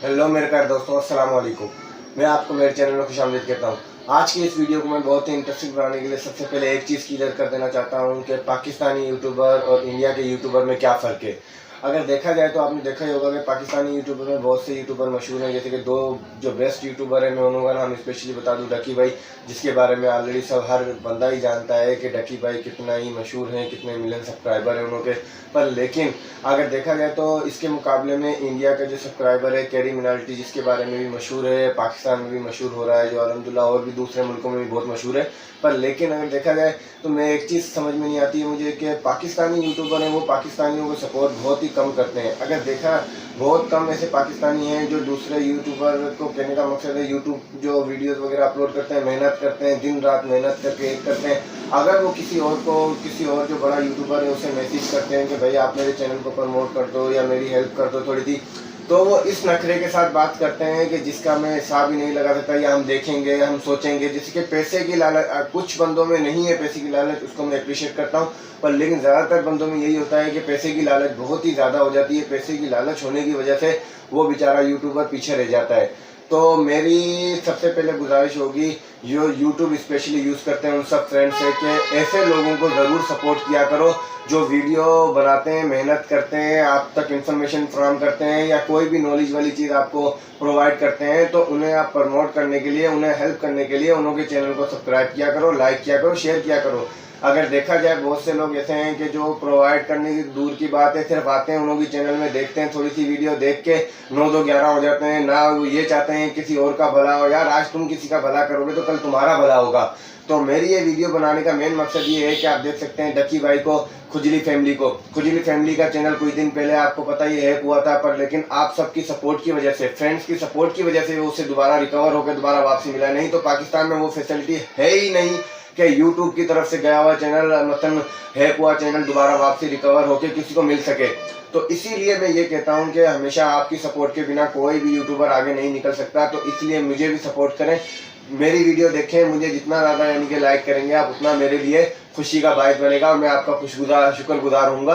Hello मेरे प्यारे दोस्तों, अस्सलाम वालेकुम। मैं आपको मेरे चैनल में खुशामदीद कहता हूँ। आज की इस वीडियो को मैं बहुत ही इंटरेस्टिंग बनाने के लिए सबसे पहले एक चीज़ क्लियर कर देना चाहता हूँ कि पाकिस्तानी यूट्यूबर और इंडिया के यूट्यूबर में क्या फ़र्क है। अगर देखा जाए तो आपने देखा ही होगा कि पाकिस्तानी यूट्यूबर में बहुत से यूट्यूबर मशहूर हैं, जैसे कि दो जो बेस्ट यूट्यूबर हैं मैं उनका नाम स्पेशली बता दूँ, डकी भाई, जिसके बारे में ऑलरेडी सब हर बंदा ही जानता है कि डकी भाई कितना ही मशहूर हैं, कितने मिलियन सब्सक्राइबर हैं उनके। पर लेकिन अगर देखा जाए तो इसके मुकाबले में इंडिया का जो सब्सक्राइबर है कैरी मिनाल्टी, जिसके बारे में भी मशहूर है, पाकिस्तान में भी मशहूर हो रहा है, जो अल्हम्दुलिल्लाह और भी दूसरे मुल्कों में भी बहुत मशहूर है। पर लेकिन अगर देखा जाए तो मैं एक चीज़ समझ में नहीं आती है मुझे कि पाकिस्तानी यूट्यूबर हैं वो पाकिस्तानियों को सपोर्ट बहुत ही कम करते हैं। अगर देखा बहुत कम ऐसे पाकिस्तानी हैं जो दूसरे यूट्यूबर को, कहने का मकसद है यूट्यूब जो वीडियोस वगैरह अपलोड करते हैं, मेहनत करते हैं, दिन रात मेहनत करके एक करते हैं, अगर वो किसी और जो बड़ा यूट्यूबर है उसे मैसेज करते हैं कि भाई आप मेरे चैनल को प्रमोट कर दो या मेरी हेल्प कर दो थोड़ी सी, तो वो इस नखरे के साथ बात करते हैं कि जिसका मैं हिसाब ही नहीं लगा सकता, या हम देखेंगे, हम सोचेंगे, जैसे कि पैसे की लालच कुछ बंदों में नहीं है, पैसे की लालच, उसको मैं अप्रिशिएट करता हूँ। पर लेकिन ज़्यादातर बंदों में यही होता है कि पैसे की लालच बहुत ही ज़्यादा हो जाती है। पैसे की लालच होने की वजह से वो बेचारा यूट्यूबर पीछे रह जाता है। तो मेरी सबसे पहले गुजारिश होगी जो यूट्यूब स्पेशली यूज़ करते हैं उन सब फ्रेंड्स से कि ऐसे लोगों को ज़रूर सपोर्ट किया करो जो वीडियो बनाते हैं, मेहनत करते हैं, आप तक इंफॉर्मेशन फ्राहम करते हैं या कोई भी नॉलेज वाली चीज़ आपको प्रोवाइड करते हैं, तो उन्हें आप प्रमोट करने के लिए, उन्हें हेल्प करने के लिए उनके चैनल को सब्सक्राइब किया करो, लाइक किया करो, शेयर किया करो। अगर देखा जाए बहुत से लोग ऐसे हैं कि जो प्रोवाइड करने की दूर की बात है, सिर्फ आते हैं उनकी चैनल में, देखते हैं, थोड़ी सी वीडियो देख के 9-2-11 हो जाते हैं, ना वो ये चाहते हैं किसी और का भला हो। यार आज तुम किसी का भला करोगे तो कल तुम्हारा भला होगा। तो मेरी ये वीडियो बनाने का मेन मकसद ये है कि आप देख सकते हैं डकी भाई को, खुजली फैमिली का चैनल कुछ दिन पहले आपको पता ही हैक हुआ था, पर लेकिन आप सबकी सपोर्ट की वजह से, फ्रेंड्स की सपोर्ट की वजह से उसे दोबारा रिकवर होकर दोबारा वापसी मिला। नहीं तो पाकिस्तान में वो फैसिलिटी है ही नहीं कि यूट्यूब की तरफ से गया हुआ चैनल, मतलब हैक हुआ चैनल दोबारा वापसी रिकवर होकर किसी को मिल सके। तो इसीलिए मैं ये कहता हूँ कि हमेशा आपकी सपोर्ट के बिना कोई भी यूट्यूबर आगे नहीं निकल सकता। तो इसलिए मुझे भी सपोर्ट करें, मेरी वीडियो देखें, मुझे जितना ज़्यादा यानी कि लाइक करेंगे आप उतना मेरे लिए खुशी का बायस बनेगा और मैं आपका शुक्रगुजार होऊंगा।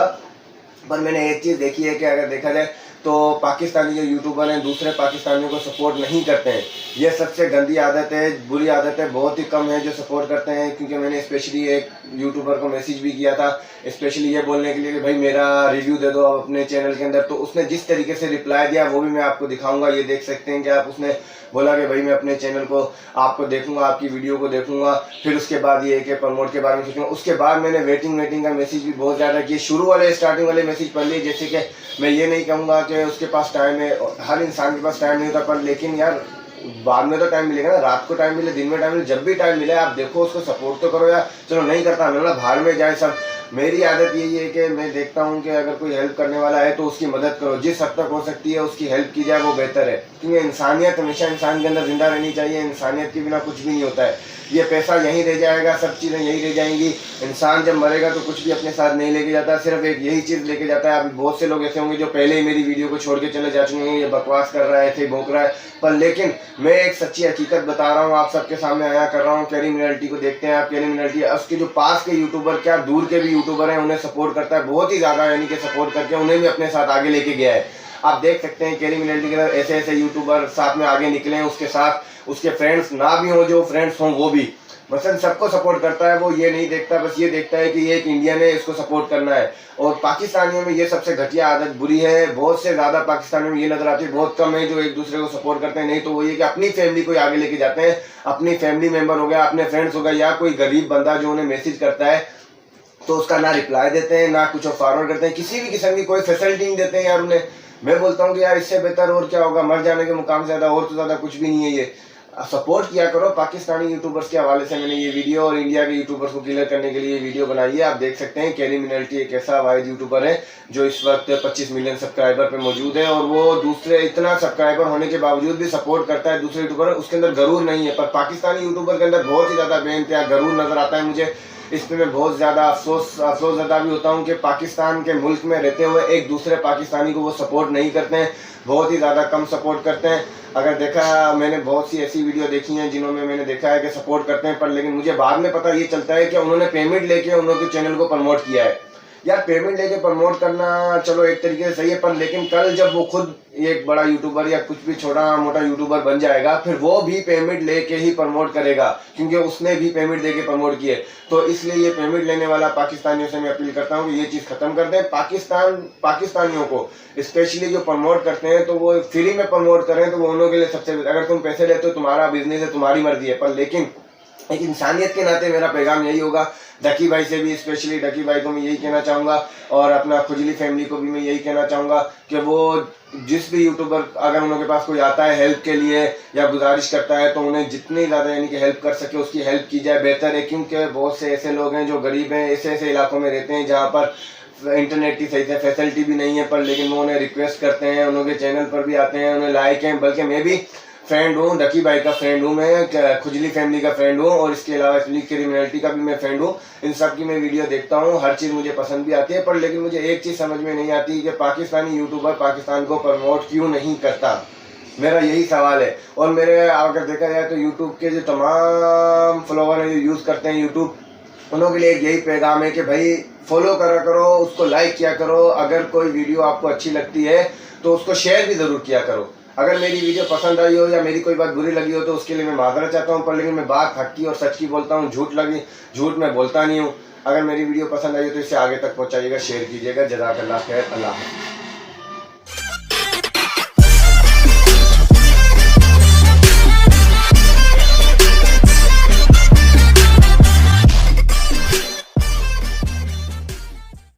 पर मैंने एक चीज़ देखी है कि अगर देखा जाए तो पाकिस्तानी जो यूट्यूबर हैं दूसरे पाकिस्तानियों को सपोर्ट नहीं करते हैं। ये सबसे गंदी आदत है, बुरी आदत है। बहुत ही कम है जो सपोर्ट करते हैं, क्योंकि मैंने स्पेशली एक यूट्यूबर को मैसेज भी किया था स्पेशली ये बोलने के लिए कि भाई मेरा रिव्यू दे दो आप अपने चैनल के अंदर। तो उसने जिस तरीके से रिप्लाई दिया वो भी मैं आपको दिखाऊंगा, ये देख सकते हैं कि आप, उसने बोला कि भाई मैं अपने चैनल को आपको देखूंगा, आपकी वीडियो को देखूंगा, फिर उसके बाद ये कि प्रमोट के बारे में सोचूंगा। उसके बाद मैंने वेटिंग का मैसेज भी बहुत ज़्यादा किए, शुरू वाले स्टार्टिंग वाले मैसेज पढ़ लिए। जैसे कि मैं ये नहीं कहूँगा कि उसके पास टाइम है, हर इंसान के पास टाइम नहीं होता, पर लेकिन यार बाद में तो टाइम मिलेगा ना, रात को टाइम मिले, दिन में टाइम मिले, जब भी टाइम मिले आप देखो, उसको सपोर्ट तो करो यार। चलो नहीं करता मतलब भाड़ में जाए सब। मेरी आदत यही है कि मैं देखता हूँ कि अगर कोई हेल्प करने वाला है तो उसकी मदद करो, जिस हद तक हो सकती है उसकी हेल्प की जाए, वो बेहतर है। क्योंकि इंसानियत हमेशा इंसान के अंदर जिंदा रहनी चाहिए, इंसानियत के बिना कुछ भी नहीं होता है। ये पैसा यहीं रह जाएगा, सब चीज़ें यहीं रह जाएंगी। इंसान जब मरेगा तो कुछ भी अपने साथ नहीं लेके जाता, सिर्फ एक यही चीज़ लेके जाता है। अभी बहुत से लोग ऐसे होंगे जो पहले ही मेरी वीडियो को छोड़ के चले जा चुके हैं, ये बकवास कर रहा है, ऐसे भौंक रहा है। पर लेकिन मैं एक सच्ची हकीकत बता रहा हूँ, आप सबके सामने आया कर रहा हूँ। कैरी मिनाल्टी को देखते हैं आप, कैरी मिनाल्टी उसके जो पास के यूट्यूबर, क्या दूर के भी यूट्यूबर हैं, उन्हें सपोर्ट करता है बहुत ही ज़्यादा, यानी कि सपोर्ट करके उन्हें भी अपने साथ आगे लेके गया है। आप देख सकते हैं कैरी मिनाल्टी के साथ ऐसे ऐसे यूट्यूबर साथ में आगे निकले हैं, उसके साथ उसके फ्रेंड्स ना भी हों, जो फ्रेंड्स हों वो भी, मतलब सबको सपोर्ट करता है। वो ये नहीं देखता, बस ये देखता है कि ये एक इंडियन है, इसको सपोर्ट करना है। और पाकिस्तानियों में ये सबसे घटिया आदत बुरी है। बहुत से ज़्यादा पाकिस्तानियों में ये नजर आती है, बहुत कम है जो एक दूसरे को सपोर्ट करते हैं। नहीं तो वो ये कि अपनी फैमिली को आगे लेके जाते हैं, अपनी फैमिली मेंबर हो गया, अपने फ्रेंड्स हो गया, या कोई गरीब बंदा जो उन्हें मैसेज करता है तो उसका ना रिप्लाई देते हैं, ना कुछ फॉरवर्ड करते हैं, किसी भी किस्म की कोई फैसिलिटी नहीं देते हैं यार उन्हें। मैं बोलता हूँ कि यार इससे बेहतर और क्या होगा, मर जाने के मुकाम से ज़्यादा और तो ज़्यादा कुछ भी नहीं है। ये सपोर्ट किया करो पाकिस्तानी यूट्यूबर्स के हवाले से मैंने ये वीडियो, और इंडिया के यूट्यूबर्स को क्लियर करने के लिए ये वीडियो बनाई है। आप देख सकते हैं कैरी मिनाल्टी एक ऐसा वाहिद यूट्यूबर है जो इस वक्त 25 मिलियन सब्सक्राइबर पे मौजूद है, और वो दूसरे इतना सब्सक्राइबर होने के बावजूद भी सपोर्ट करता है दूसरे यूट्यूबर। उसके अंदर गरूर नहीं है, पर पाकिस्तानी यूट्यूबर के अंदर बहुत ही ज़्यादा बेइंतहा गरूर नजर आता है मुझे। इस पर मैं बहुत ज़्यादा अफसोसज़दा भी होता हूँ कि पाकिस्तान के मुल्क में रहते हुए एक दूसरे पाकिस्तानी को वो सपोर्ट नहीं करते हैं, बहुत ही ज़्यादा कम सपोर्ट करते हैं। अगर देखा, मैंने बहुत सी ऐसी वीडियो देखी हैं जिन्होंने मैंने देखा है कि सपोर्ट करते हैं, पर लेकिन मुझे बाद में पता ये चलता है कि उन्होंने पेमेंट लेके उन्होंने चैनल को प्रमोट किया है। यार पेमेंट लेके प्रमोट करना चलो एक तरीके से सही है, पर लेकिन कल जब वो खुद एक बड़ा यूट्यूबर या कुछ भी छोटा मोटा यूट्यूबर बन जाएगा, फिर वो भी पेमेंट लेके ही प्रमोट करेगा, क्योंकि उसने भी पेमेंट लेके प्रमोट किए। तो इसलिए ये पेमेंट लेने वाला पाकिस्तानियों से मैं अपील करता हूँ कि ये चीज़ खत्म कर दें। पाकिस्तानियों को स्पेशली जो प्रमोट करते हैं तो वो फ्री में प्रमोट करें, तो वो उन लोगों के लिए सबसे, अगर तुम पैसे लेते हो तुम्हारा बिजनेस है, तुम्हारी मर्जी है, पर लेकिन एक इंसानियत के नाते मेरा पैगाम यही होगा, डकी भाई से भी, स्पेशली डकी भाई को मैं यही कहना चाहूँगा, और अपना खुजली फैमिली को भी मैं यही कहना चाहूँगा कि वो जिस भी यूट्यूबर अगर उन लोगों के पास कोई आता है हेल्प के लिए या गुजारिश करता है, तो उन्हें जितनी ज़्यादा यानी कि हेल्प कर सके उसकी हेल्प की जाए, बेहतर है। क्योंकि बहुत से ऐसे लोग हैं जो गरीब हैं, ऐसे ऐसे इलाकों में रहते हैं जहाँ पर इंटरनेट की सही से फैसिलिटी भी नहीं है, पर लेकिन वो उन्हें रिक्वेस्ट करते हैं, उन लोगों के चैनल पर भी आते हैं, उन्हें लाइक हैं। बल्कि मैं भी फ्रेंड हूँ, डकी भाई का फ्रेंड हूँ, मैं खुजली फैमिली का फ्रेंड हूँ, और इसके अलावा क्रिमिनलिटी का भी मैं फ्रेंड हूँ। इन सब की मैं वीडियो देखता हूँ, हर चीज़ मुझे पसंद भी आती है, पर लेकिन मुझे एक चीज़ समझ में नहीं आती कि पाकिस्तानी यूट्यूबर पाकिस्तान को प्रमोट क्यों नहीं करता। मेरा यही सवाल है। और मेरे अगर देखा जाए तो यूट्यूब के जो तमाम फॉलोवर हैं जो यूज़ करते हैं यूट्यूब, उन के लिए यही पैगाम है कि भाई फॉलो करा करो, उसको लाइक किया करो, अगर कोई वीडियो आपको अच्छी लगती है तो उसको शेयर भी ज़रूर किया करो। अगर मेरी वीडियो पसंद आई हो या मेरी कोई बात बुरी लगी हो तो उसके लिए मैं माफ़ी चाहता हूँ, पर लेकिन मैं बात हक की और सच की बोलता हूँ, झूठ मैं बोलता नहीं हूँ। अगर मेरी वीडियो पसंद आई हो तो इसे आगे तक पहुँचाइएगा, शेयर कीजिएगा। जज़ाकल्लाह खैर, अल्लाह।